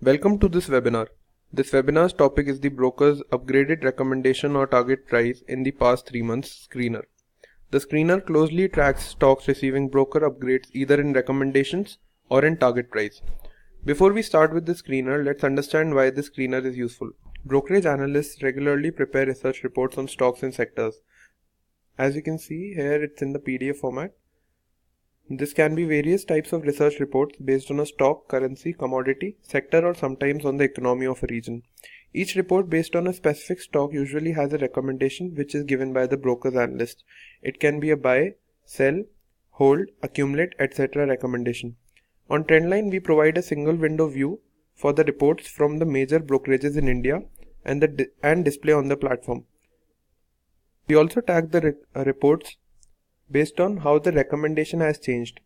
Welcome to this webinar. This webinar's topic is the broker's upgraded recommendation or target price in the past 3 months screener. The screener closely tracks stocks receiving broker upgrades either in recommendations or in target price. Before we start with the screener, let's understand why this screener is useful. Brokerage analysts regularly prepare research reports on stocks and sectors. As you can see here, it's in the PDF format. This can be various types of research reports based on a stock, currency, commodity, sector, or sometimes on the economy of a region. Each report based on a specific stock usually has a recommendation which is given by the broker's analyst. It can be a buy, sell, hold, accumulate, etc. recommendation. On Trendline, we provide a single window view for the reports from the major brokerages in India and display on the platform. We also tag the reports based on how the recommendation has changed.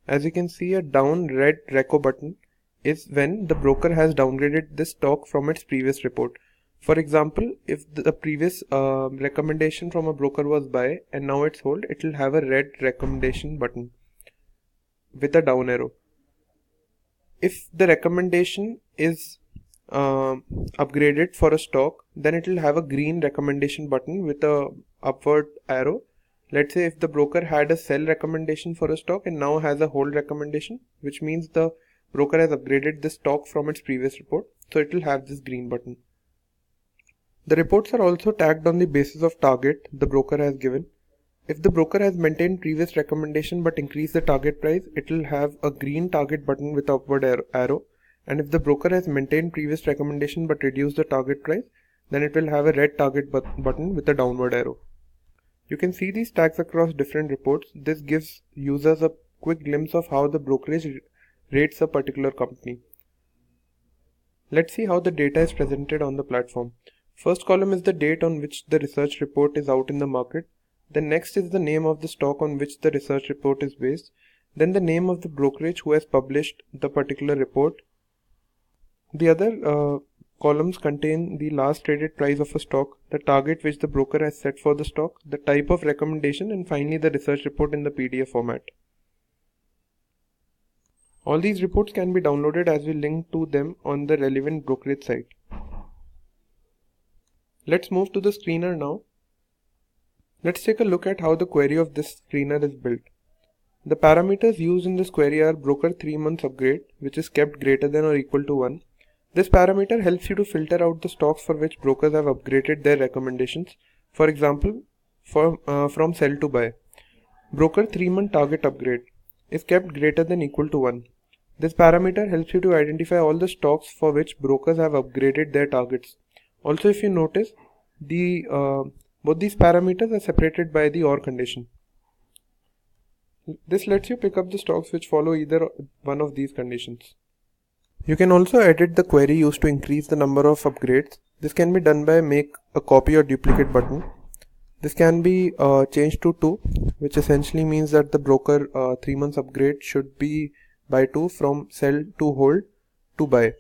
As you can see, a down red reco button is when the broker has downgraded this stock from its previous report. For example, if the previous recommendation from a broker was buy and now it's hold, it will have a red recommendation button with a down arrow. If the recommendation is upgraded for a stock, then it will have a green recommendation button with a upward arrow. Let's say if the broker had a sell recommendation for a stock and now has a hold recommendation, which means the broker has upgraded the stock from its previous report, so it will have this green button. The reports are also tagged on the basis of target the broker has given. If the broker has maintained previous recommendation but increased the target price, it will have a green target button with upward arrow. And if the broker has maintained previous recommendation but reduced the target price, then it will have a red target button with a downward arrow. You can see these tags across different reports. This gives users a quick glimpse of how the brokerage rates a particular company. Let's see how the data is presented on the platform. First column is the date on which the research report is out in the market. Then next is the name of the stock on which the research report is based. Then the name of the brokerage who has published the particular report. The other columns contain the last traded price of a stock, the target which the broker has set for the stock, the type of recommendation, and finally the research report in the PDF format. All these reports can be downloaded as we link to them on the relevant brokerage site. Let's move to the screener now. Let's take a look at how the query of this screener is built. The parameters used in this query are broker 3 months upgrade, which is kept greater than or equal to 1. This parameter helps you to filter out the stocks for which brokers have upgraded their recommendations. For example, from sell to buy. Broker 3-month target upgrade is kept greater than equal to 1. This parameter helps you to identify all the stocks for which brokers have upgraded their targets. Also, if you notice, both these parameters are separated by the OR condition. This lets you pick up the stocks which follow either one of these conditions. You can also edit the query used to increase the number of upgrades. This can be done by make a copy or duplicate button. This can be changed to 2, which essentially means that the broker 3 months upgrade should be by 2 from sell to hold to buy.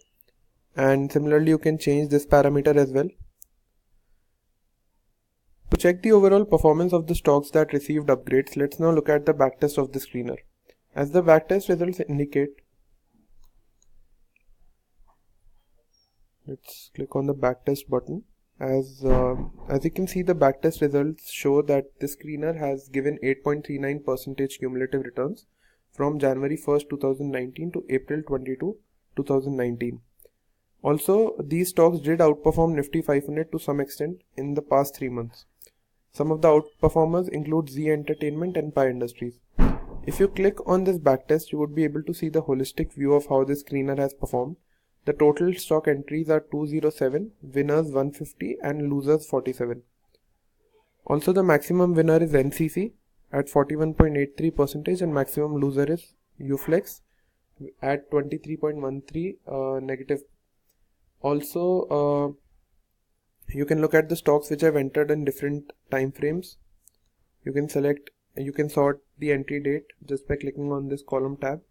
And similarly, you can change this parameter as well. To check the overall performance of the stocks that received upgrades, let's now look at the backtest of the screener. As the backtest results indicate, let's click on the backtest button. As you can see, the backtest results show that the screener has given 8.39% cumulative returns from January 1st, 2019 to April 22, 2019. Also, these stocks did outperform Nifty 500 to some extent in the past 3 months. Some of the outperformers include Z Entertainment and Pi Industries. If you click on this backtest, you would be able to see the holistic view of how this screener has performed. The total stock entries are 207, winners 150 and losers 47. Also, the maximum winner is NCC at 41.83% and maximum loser is UFlex at 23.13 negative. Also, you can look at the stocks which have entered in different time frames. You can sort the entry date just by clicking on this column tab.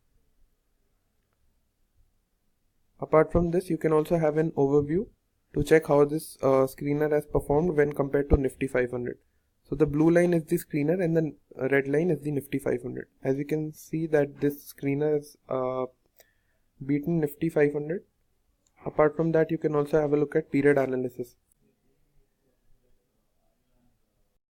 Apart from this, you can also have an overview to check how this screener has performed when compared to Nifty 500. So the blue line is the screener and the red line is the Nifty 500. As you can see that this screener has beaten Nifty 500 Apart from that, you can also have a look at period analysis.